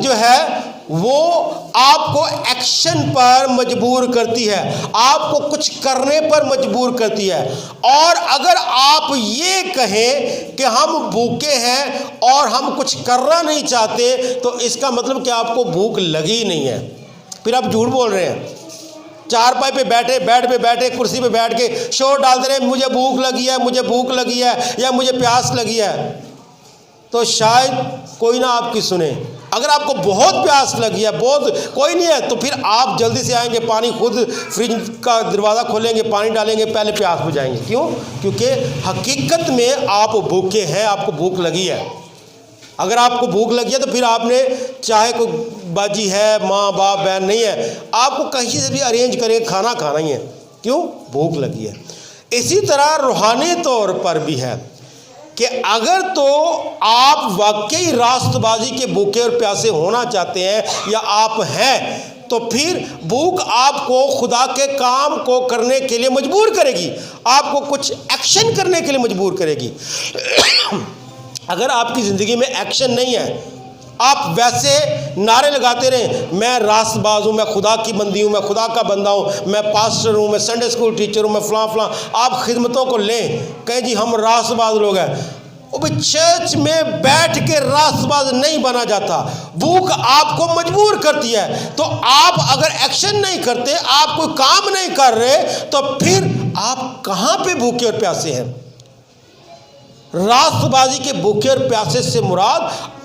جو ہے وہ آپ کو ایکشن پر مجبور کرتی ہے، آپ کو کچھ کرنے پر مجبور کرتی ہے۔ اور اگر آپ یہ کہیں کہ ہم بھوکے ہیں اور ہم کچھ کرنا نہیں چاہتے تو اس کا مطلب کہ آپ کو بھوک لگی نہیں ہے، پھر آپ جھوٹ بول رہے ہیں۔ چارپائی پہ بیٹھے، بیڈ پہ بیٹھے، کرسی پہ بیٹھ کے شور ڈالتے رہے مجھے بھوک لگی ہے، مجھے بھوک لگی ہے، یا مجھے پیاس لگی ہے، تو شاید کوئی نہ آپ کی سنے۔ اگر آپ کو بہت پیاس لگی ہے، بہت کوئی نہیں ہے، تو پھر آپ جلدی سے آئیں گے، پانی خود فریج کا دروازہ کھولیں گے، پانی ڈالیں گے، پہلے پیاس بجھائیں گے۔ کیوں؟ کیونکہ حقیقت میں آپ بھوکے ہیں، آپ کو بھوک لگی ہے۔ اگر آپ کو بھوک لگی ہے تو پھر آپ نے چاہے کوئی باجی ہے، ماں باپ بہن نہیں ہے، آپ کو کہیں سے بھی ارینج کریں کھانا کھانا ہی ہے۔ کیوں؟ بھوک لگی ہے۔ اسی طرح روحانی طور پر بھی ہے کہ اگر تو آپ واقعی راست بازی کے بھوکے اور پیاسے ہونا چاہتے ہیں یا آپ ہیں، تو پھر بھوک آپ کو خدا کے کام کو کرنے کے لیے مجبور کرے گی، آپ کو کچھ ایکشن کرنے کے لیے مجبور کرے گی۔ اگر آپ کی زندگی میں ایکشن نہیں ہے، آپ ویسے نعرے لگاتے رہیں میں راست باز ہوں، میں خدا کی بندی ہوں، میں خدا کا بندہ ہوں، میں پاسٹر ہوں، میں سنڈے اسکول ٹیچر ہوں، میں فلاں فلاں، آپ خدمتوں کو لیں، کہیں جی ہم راست باز لوگ ہیں۔ وہ بھی چرچ میں بیٹھ کے راست باز نہیں بنا جاتا، بھوک آپ کو مجبور کرتی ہے۔ تو آپ اگر ایکشن نہیں کرتے، آپ کوئی کام نہیں کر رہے، تو پھر آپ کہاں پہ بھوکے اور پیاسے ہیں؟ راست بازی کے بھوکے اور پیاسے سے مراد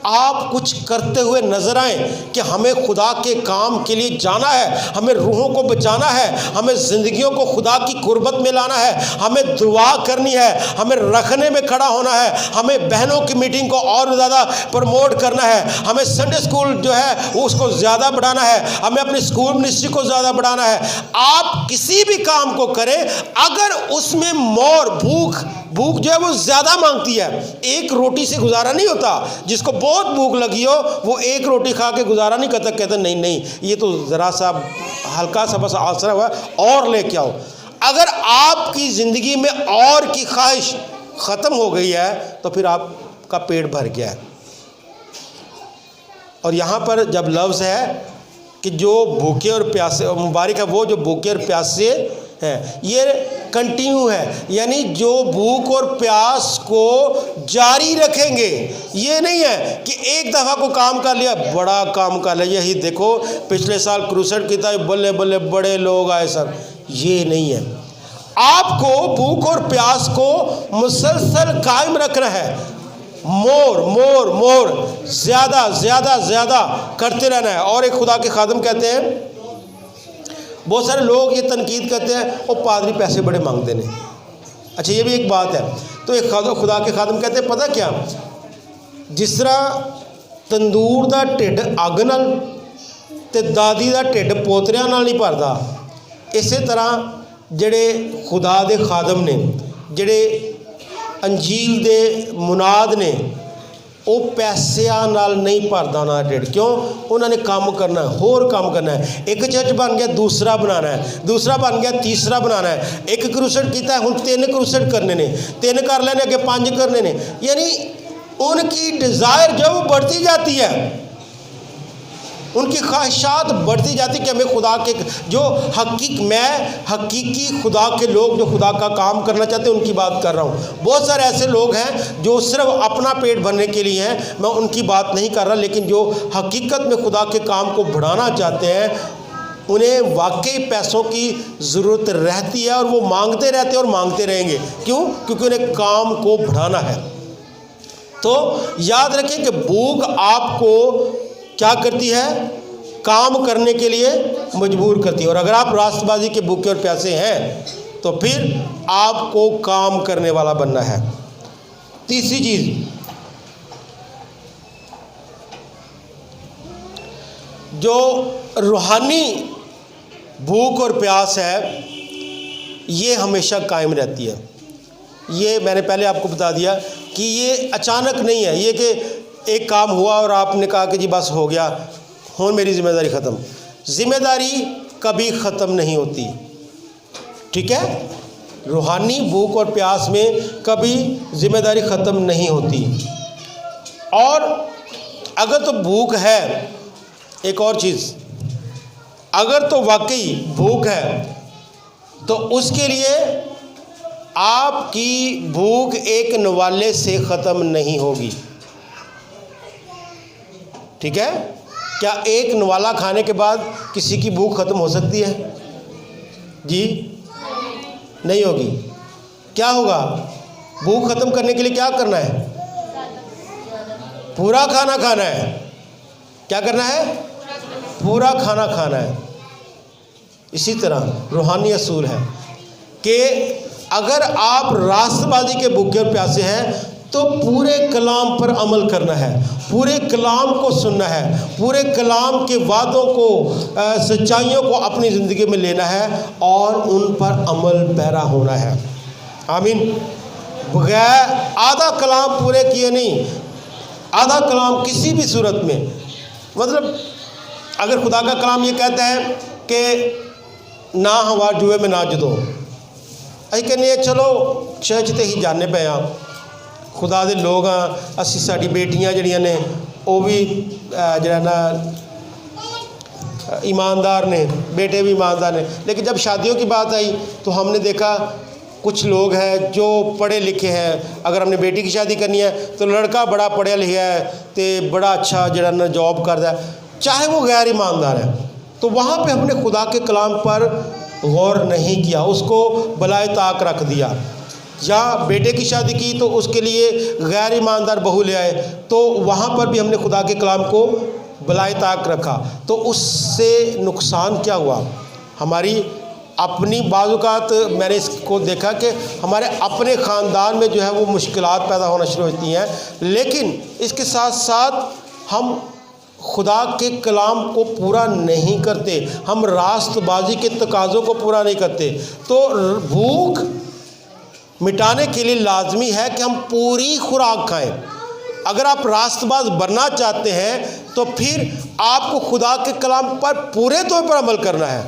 آپ کچھ کرتے ہوئے نظر آئیں کہ ہمیں خدا کے کام کے لیے جانا ہے، ہمیں روحوں کو بچانا ہے، ہمیں زندگیوں کو خدا کی قربت میں لانا ہے، ہمیں دعا کرنی ہے، ہمیں رکھنے میں کھڑا ہونا ہے، ہمیں بہنوں کی میٹنگ کو اور زیادہ پروموٹ کرنا ہے، ہمیں سنڈے اسکول جو ہے اس کو زیادہ بڑھانا ہے، ہمیں اپنی اسکول منسٹری کو زیادہ بڑھانا ہے۔ آپ کسی بھی کام کو کریں، اگر اس میں بھوک جو ہے وہ زیادہ مانگتی ہے، ایک روٹی سے گزارا نہیں ہوتا۔ جس کو بہت بھوک لگی ہو وہ ایک روٹی کھا کے گزارا نہیں کرتا، کہتا نہیں یہ تو ذرا سا ہلکا سا بس آسرا ہوا اور لے کے آؤ۔ اگر آپ کی زندگی میں اور کی خواہش ختم ہو گئی ہے تو پھر آپ کا پیٹ بھر گیا ہے۔ اور یہاں پر جب لفظ ہے کہ جو بھوکے اور پیاسے، مبارک ہے وہ جو بھوکے اور پیاسے ہیں، یہ کنٹینیو ہے، یعنی جو بھوک اور پیاس کو جاری رکھیں گے۔ یہ نہیں ہے کہ ایک دفعہ کو کام کر لیا، بڑا کام کر لیا، یہی دیکھو پچھلے سال کروسیڈ کی تھا، بلے بلے بڑے لوگ آئے سب، یہ نہیں ہے۔ آپ کو بھوک اور پیاس کو مسلسل قائم رکھنا ہے، مور زیادہ زیادہ زیادہ کرتے رہنا ہے۔ اور ایک خدا کے خادم کہتے ہیں، بہت سارے لوگ یہ تنقید کرتے ہیں وہ پادری پیسے بڑے مانگتے ہیں۔ اچھا یہ بھی ایک بات ہے۔ تو ایک خدا کے خادم کہتے ہیں پتہ کیا، جس طرح تندور دا ٹھڈ اگ نال تے دادی دا ٹھڈ پوتریاں نال نہیں بھردا، اسی طرح جڑے خدا دے خادم نے، جڑے انجیل دے مناد نے، وہ پیسیاں نال نہیں بھردا انہاں دا ٹھڈ۔ کیوں؟ انہوں نے کام کرنا ہے، ہور کام کرنا ہے۔ ایک چرچ بن گیا دوسرا بنانا ہے، دوسرا بن گیا تیسرا بنانا ہے، ایک کروسیڈ کیتا ہے ہن 3 کروسیڈ کرنے نے، 3 کر لینے اگے 5 کرنے نے، یعنی ان کی ڈیزائر جو وہ بڑھتی جاتی ہے، ان کی خواہشات بڑھتی جاتی کہ ہمیں خدا کے جو حقیقی خدا کے لوگ جو خدا کا کام کرنا چاہتے ہیں ان کی بات کر رہا ہوں۔ بہت سارے ایسے لوگ ہیں جو صرف اپنا پیٹ بھرنے کے لیے ہیں، میں ان کی بات نہیں کر رہا، لیکن جو حقیقت میں خدا کے کام کو بڑھانا چاہتے ہیں انہیں واقعی پیسوں کی ضرورت رہتی ہے، اور وہ مانگتے رہتے ہیں اور مانگتے رہیں گے۔ کیوں؟ کیونکہ انہیں کام کو بڑھانا ہے۔ تو یاد رکھیں کہ بھوک آپ کو کیا کرتی ہے؟ کام کرنے کے لیے مجبور کرتی ہے۔ اور اگر آپ راست بازی کے بھوکے اور پیاسے ہیں تو پھر آپ کو کام کرنے والا بننا ہے۔ تیسری چیز، جو روحانی بھوک اور پیاس ہے یہ ہمیشہ قائم رہتی ہے۔ یہ میں نے پہلے آپ کو بتا دیا کہ یہ اچانک نہیں ہے، یہ کہ ایک کام ہوا اور آپ نے کہا کہ جی بس ہو گیا، ہوں میری ذمہ داری ختم۔ ذمہ داری کبھی ختم نہیں ہوتی، ٹھیک ہے؟ روحانی بھوک اور پیاس میں کبھی ذمہ داری ختم نہیں ہوتی۔ اور اگر تو بھوک ہے ایک اور چیز، اگر تو واقعی بھوک ہے تو اس کے لیے آپ کی بھوک ایک نوالے سے ختم نہیں ہوگی، ٹھیک ہے؟ کیا ایک نوالا کھانے کے بعد کسی کی بھوک ختم ہو سکتی ہے؟ جی نہیں ہوگی۔ کیا ہوگا؟ بھوک ختم کرنے کے لیے کیا کرنا ہے؟ پورا کھانا کھانا ہے۔ کیا کرنا ہے؟ پورا کھانا کھانا ہے۔ اسی طرح روحانی اصول ہے کہ اگر آپ راست بازی کے بھوکے اور پیاسے ہیں تو پورے کلام پر عمل کرنا ہے، پورے کلام کو سننا ہے، پورے کلام کے وعدوں کو، سچائیوں کو اپنی زندگی میں لینا ہے اور ان پر عمل پیرا ہونا ہے۔ آمین۔ بغیر آدھا کلام پورے کیے نہیں، آدھا کلام کسی بھی صورت میں، مطلب اگر خدا کا کلام یہ کہتا ہے کہ نہ ہوا جوئے میں نہ جدو، اسی کہنے چلو چرچ تے ہی جانے پے ہاں، خدا دے لوگ ہاں، اسی ساڈی بیٹیاں جڑیاں نے وہ بھی جڑا نا ایماندار نے، بیٹے بھی ایماندار نے، لیکن جب شادیوں کی بات آئی تو ہم نے دیکھا کچھ لوگ ہیں جو پڑھے لکھے ہیں، اگر ہم نے بیٹی کی شادی کرنی ہے تو لڑکا بڑا پڑھا لکھا ہے تے بڑا اچھا جڑا نا جاب کرتا ہے، چاہے وہ غیر ایماندار ہے، تو وہاں پہ ہم نے خدا کے کلام پر غور نہیں کیا، اس کو بلائے طاق رکھ دیا۔ یا بیٹے کی شادی کی تو اس کے لیے غیر ایماندار بہو لے آئے، تو وہاں پر بھی ہم نے خدا کے کلام کو بلائے طاق رکھا، تو اس سے نقصان کیا ہوا؟ ہماری اپنی بعض اوقات میں نے اس کو دیکھا کہ ہمارے اپنے خاندان میں جو ہے وہ مشکلات پیدا ہونا شروع ہوتی ہیں، لیکن اس کے ساتھ ساتھ ہم خدا کے کلام کو پورا نہیں کرتے، ہم راست بازی کے تقاضوں کو پورا نہیں کرتے، تو بھوک مٹانے کے لیے لازمی ہے کہ ہم پوری خوراک کھائیں۔ اگر آپ راست باز بننا چاہتے ہیں تو پھر آپ کو خدا کے کلام پر پورے طور پر عمل کرنا ہے،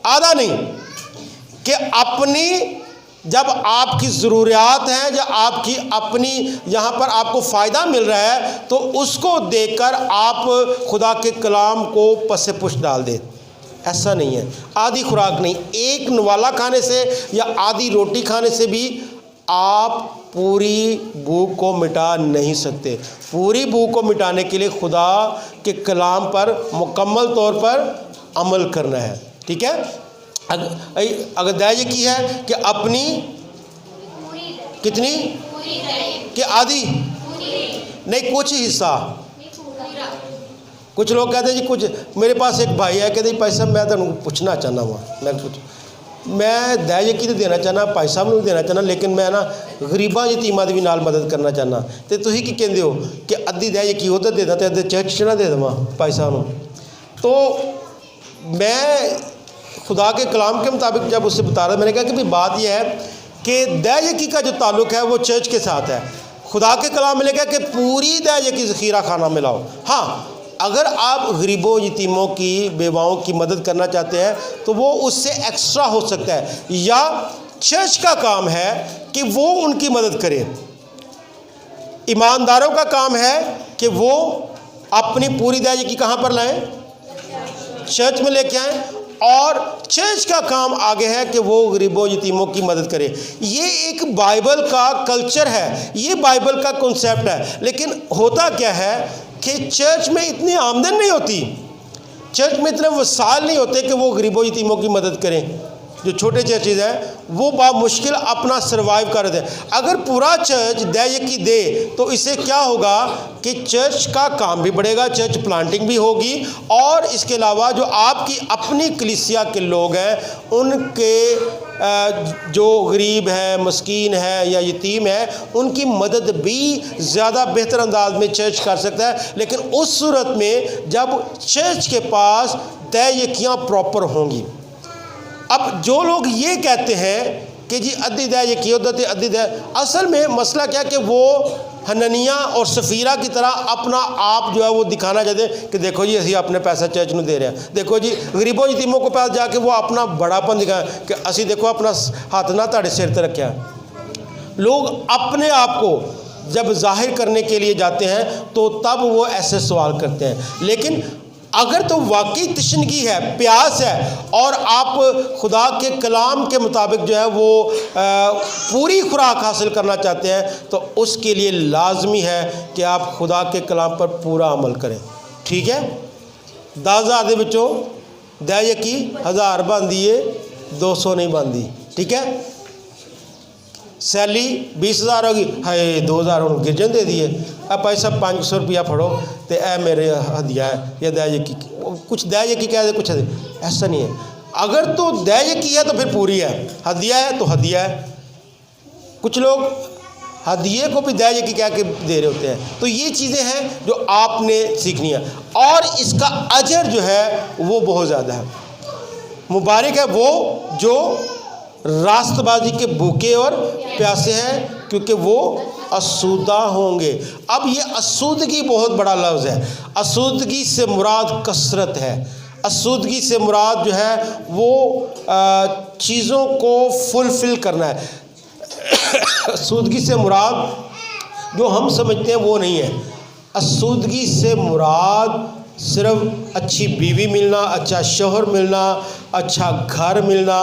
آدھا نہیں کہ اپنی جب آپ کی ضروریات ہیں یا آپ کی اپنی یہاں پر آپ کو فائدہ مل رہا ہے تو اس کو دیکھ کر آپ خدا کے کلام کو پس پش ڈال دیں، ایسا نہیں ہے۔ آدھی خوراک نہیں، ایک نوالا کھانے سے یا آدھی روٹی کھانے سے بھی آپ پوری بھوک کو مٹا نہیں سکتے۔ پوری بھوک کو مٹانے کے لیے خدا کے کلام پر مکمل طور پر عمل کرنا ہے، ٹھیک ہے؟ اگر دائیں کی ہے کہ اپنی کتنی کہ آدھی نہیں، کچھ حصہ۔ کچھ لوگ کہتے ہیں جی کچھ، میرے پاس ایک بھائی ہے کہتے ہیں بھائی صاحب میں تو پوچھنا چاہنا ہوں، میں دائیں کی تو دینا چاہنا، بھائی صاحب نے دینا چاہنا، لیکن میں نا غریباں یتیماں دی بھی نال مدد کرنا چاہنا، تے تسی کی کہندے ہو کہ ادھی دائیں کی ادھر دے دا تے ادھر چرچ نہ دے دواں بھائی صاحب نوں؟ تو میں خدا کے کلام کے مطابق جب اس سے بتا رہا، میں نے کہا کہ بات یہ ہے کہ دائیں یکی کا جو تعلق ہے وہ چرچ کے ساتھ ہے۔ خدا کے کلام میں نے کہا کہ پوری دائیں یکی ذخیرہ کھانا ملاؤ۔ ہاں اگر آپ غریبوں یتیموں کی بیواؤں کی مدد کرنا چاہتے ہیں تو وہ اس سے ایکسٹرا ہو سکتا ہے، یا چرچ کا کام ہے کہ وہ ان کی مدد کرے، ایمانداروں کا کام ہے کہ وہ اپنی پوری دائیں یکی کہاں پر لائیں؟ چرچ میں لے کے آئیں، اور چرچ کا کام آگے ہے کہ وہ غریبوں یتیموں کی مدد کرے۔ یہ ایک بائبل کا کلچر ہے، یہ بائبل کا کنسیپٹ ہے، لیکن ہوتا کیا ہے کہ چرچ میں اتنی آمدن نہیں ہوتی، چرچ میں اتنے وسائل نہیں ہوتے کہ وہ غریبوں یتیموں کی مدد کریں۔ جو چھوٹے چرچز ہیں وہ بمشکل اپنا سروائیو کر رہے ہیں۔ اگر پورا چرچ دائیں یکی دے تو اس سے کیا ہوگا کہ چرچ کا کام بھی بڑھے گا، چرچ پلانٹنگ بھی ہوگی، اور اس کے علاوہ جو آپ کی اپنی کلیسیا کے لوگ ہیں ان کے جو غریب ہے، مسکین ہے یا یتیم ہے، ان کی مدد بھی زیادہ بہتر انداز میں چرچ کر سکتا ہے، لیکن اس صورت میں جب چرچ کے پاس دائیں یکیاں پراپر ہوں گی۔ اب جو لوگ یہ کہتے ہیں کہ جی ادھی دائیں یکی ادھر تے ادھی دائیں، اصل میں مسئلہ کیا کہ وہ حننیہ اور سفیرہ کی طرح اپنا آپ جو ہے وہ دکھانا چاہتے ہیں کہ دیکھو جی اسی اپنے پیسہ چرچ نو دے رہے ہیں، دیکھو جی غریبوں یتیموں کو پاس جا کے وہ اپنا بڑا پن دکھائیں کہ اسی دیکھو اپنا ہاتھ نہ تاڑے سر تے رکھیا ہے۔ لوگ اپنے آپ کو جب ظاہر کرنے کے لیے جاتے ہیں تو تب وہ ایسے سوال کرتے ہیں، لیکن اگر تو واقعی تشنگی ہے، پیاس ہے، اور آپ خدا کے کلام کے مطابق جو ہے وہ پوری خوراک حاصل کرنا چاہتے ہیں، تو اس کے لیے لازمی ہے کہ آپ خدا کے کلام پر پورا عمل کریں۔ ٹھیک ہے؟ 10,000 دے وچوں دے یکی 1000 باندھی ہے، 200 نہیں باندھی۔ ٹھیک ہے؟ سیلی 20,000 ہوگی، ہائے 2,000 ہوں گرجن دے دیے، اب پیسہ 500 روپیہ پھڑو تے اے میرے ہدیہ ہے، یا دے یکی، کچھ دے یکی کہہ دے، کچھ دے، ایسا نہیں ہے۔ اگر تو دے یکی ہے تو پھر پوری ہے، ہدیہ ہے تو ہدیہ ہے۔ کچھ لوگ ہدیے کو بھی دے یکی کہہ کے دے رہے ہوتے ہیں۔ تو یہ چیزیں ہیں جو آپ نے سیکھنی ہے، اور اس کا اجر جو ہے وہ بہت زیادہ ہے۔ مبارک ہے وہ جو راست بازی کے بھوکے اور پیاسے ہیں، کیونکہ وہ اسودہ ہوں گے۔ اب یہ اسودگی بہت بڑا لفظ ہے۔ اسودگی سے مراد کثرت ہے۔ اسودگی سے مراد جو ہے وہ چیزوں کو فلفل کرنا ہے۔ اسودگی سے مراد جو ہم سمجھتے ہیں وہ نہیں ہے۔ اسودگی سے مراد صرف اچھی بیوی ملنا، اچھا شوہر ملنا، اچھا گھر ملنا،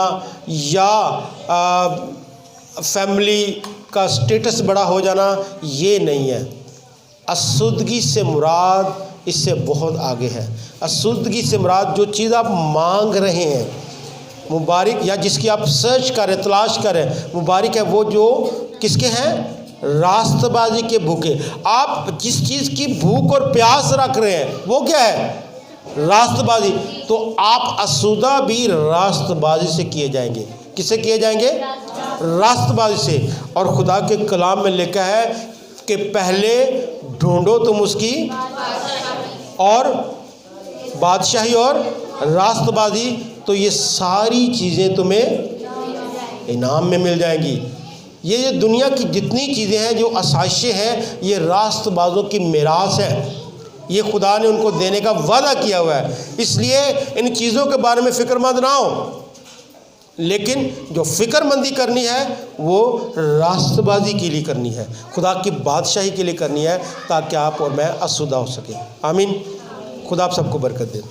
یا فیملی کا سٹیٹس بڑا ہو جانا، یہ نہیں ہے۔ اسودگی سے مراد اس سے بہت آگے ہے۔ اسودگی سے مراد جو چیز آپ مانگ رہے ہیں، مبارک، یا جس کی آپ سرچ کریں، تلاش کریں، مبارک ہے وہ جو کس کے ہیں؟ راست بازی کے بھوکے۔ آپ جس چیز کی بھوک اور پیاس رکھ رہے ہیں وہ کیا ہے؟ راست بازی۔ تو آپ اسودہ بھی راست بازی سے کیے جائیں گے۔ کس سے کیے جائیں گے؟ راست بازی سے۔ اور خدا کے کلام میں لکھا ہے کہ پہلے ڈھونڈو تم اس کی اور بادشاہی اور راست بازی، تو یہ ساری چیزیں تمہیں انعام میں مل جائیں گی۔ یہ دنیا کی جتنی چیزیں ہیں جو آسائشیں ہیں، یہ راست بازوں کی میراث ہے۔ یہ خدا نے ان کو دینے کا وعدہ کیا ہوا ہے۔ اس لیے ان چیزوں کے بارے میں فکر مند نہ ہو، لیکن جو فکر مندی کرنی ہے وہ راست بازی کے لیے کرنی ہے، خدا کی بادشاہی کے لیے کرنی ہے، تاکہ آپ اور میں آسودہ ہو سکیں۔ آمین۔ خدا آپ سب کو برکت دے۔